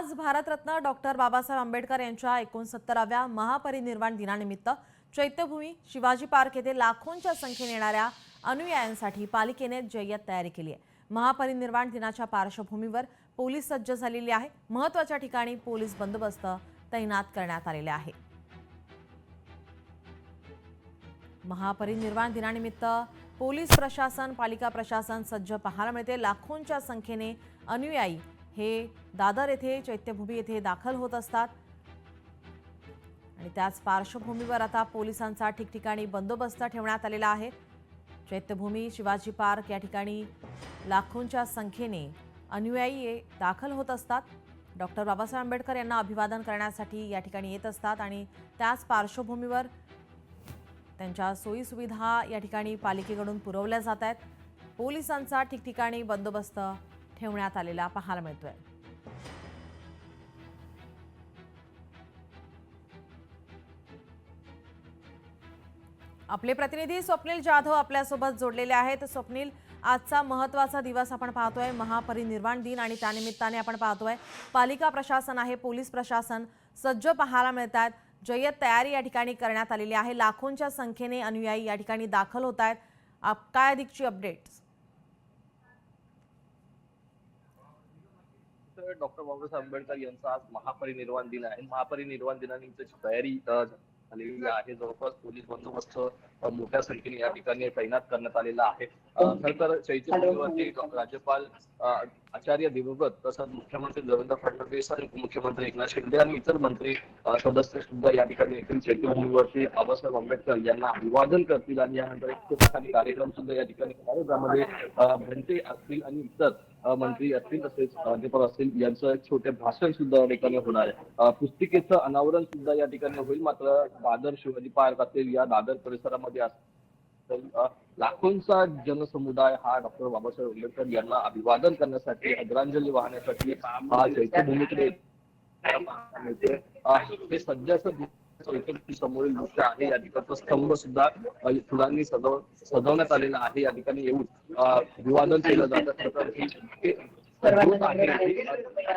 आज भारतरत्न डॉक्टर बाबासाहेब आंबेडकर यांच्या 69व्या महापरिनिर्वाण दिनानिमित्त चैत्यभूमी शिवाजी पार्क येथे लाखोंच्या संख्येने येणाऱ्या अनुयायांसाठी पालिकेने जय्यत तयारी केली आहे। महापरिनिर्वाण दिनाच्या पार्श्वभूमीवर पोलीस सज्ज झालेले आहे। महत्त्वाच्या ठिकाणी पोलीस बंदोबस्त तैनात करण्यात आलेले आहे। महापरिनिर्वाण दिनानिमित्त पोलीस प्रशासन पालिका प्रशासन सज्ज पाहायला मिळते। लाखोंच्या संख्येने अनुयायी हे दादर येथे चैत्यभूमी येथे दाखल होत असतात आणि त्याच पार्श्वभूमीवर आता पोलिसांचा ठिकठिकाणी बंदोबस्त ठेवण्यात आलेला आहे। चैत्यभूमी शिवाजी पार्क या ठिकाणी लाखोंच्या संख्येने अनुयायी दाखल होत असतात। डॉक्टर बाबासाहेब आंबेडकर यांना अभिवादन करण्यासाठी या ठिकाणी येत असतात आणि त्याच पार्श्वभूमीवर त्यांच्या सोयी सुविधा या ठिकाणी पालिकेकडून पुरवल्या जात आहेत। पोलिसांचा ठिकठिकाणी बंदोबस्त ठेवण्यात आलेला पाहायला मिळतोय। आपले प्रतिनिधी स्वप्नील जाधव आपल्यासोबत जोडलेले आहेत। स्वप्नील, आजचा महत्त्वाचा दिवस आपण पाहतोय, महापरिनिर्वाण दिन, आणि त्यानिमित्ताने आपण पाहतोय पालिका प्रशासन आहे, पोलीस प्रशासन सज्ज पाहायला मिळतात। जय्यत तयारी या ठिकाणी करण्यात आलेली आहे। लाखोंच्या संख्येने अनुयायी या ठिकाणी दाखल होत आहेत। काय अधिकची अपडेट्स? डॉक्टर बाबासाहेब आंबेडकर यांचा आज महापरिनिर्वाण दिन आहे। महापरिनिर्वाण दिनानिमित्तची तयारी झालेली आहे। जवळपास पोलीस बंदोबस्त मोठ्या संख्येने या ठिकाणी तैनात करण्यात आलेला आहे। खरं तर चैत्यभूमीवरती राज्यपाल आचार्य देवव्रत तसंच मुख्यमंत्री देवेंद्र फडणवीस आणि उपमुख्यमंत्री एकनाथ शिंदे आणि इतर मंत्री सदस्य सुद्धा या ठिकाणी येथील चैत्यभूमीवरती बाबासाहेब आंबेडकर यांना अभिवादन करतील आणि यानंतर एक खूप सारे कार्यक्रम सुद्धा या ठिकाणी होणार, ज्यामध्ये भंते असतील आणि इतर मंत्री असतील तसेच राज्यपाल असतील यांचं एक छोटे भाषण सुद्धा या ठिकाणी होणार आहे। पुस्तिकेचं अनावरण सुद्धा या ठिकाणी होईल। मात्र दादर शिवाजी पार्क असेल या दादर परिसरामध्ये लाखोंचा जनसमुदाय हा डॉक्टर बाबासाहेब आंबेडकर यांना अभिवादन करण्यासाठी आदरांजली वाहण्यासाठी हा चैत्यभूमीकडे हे सध्याचं समोरील दृश्य आहे। या ठिकाणचा स्तंभ सुद्धा फुलांनी सजवण्यात आलेला आहे। या ठिकाणी येऊन अभिवादन केलं जातं।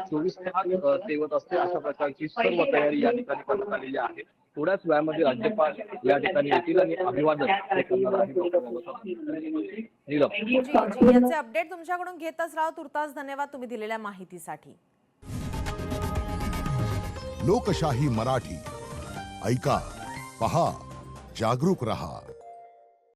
24 तास सेवत असते अशा प्रकारची सर्व तयारी या ठिकाणी करण्यात आलेली आहे। थोड्याच वेळामध्ये राज्यपाल या ठिकाणी येतील आणि अभिवादन करणार आहेत। याचे अपडेट तुमच्याकडून घेतच राहू। तुर्तास धन्यवाद तुम्ही दिलेल्या माहितीसाठी। लोकशाही मराठी ऐका, पहा, जागरूक रहा।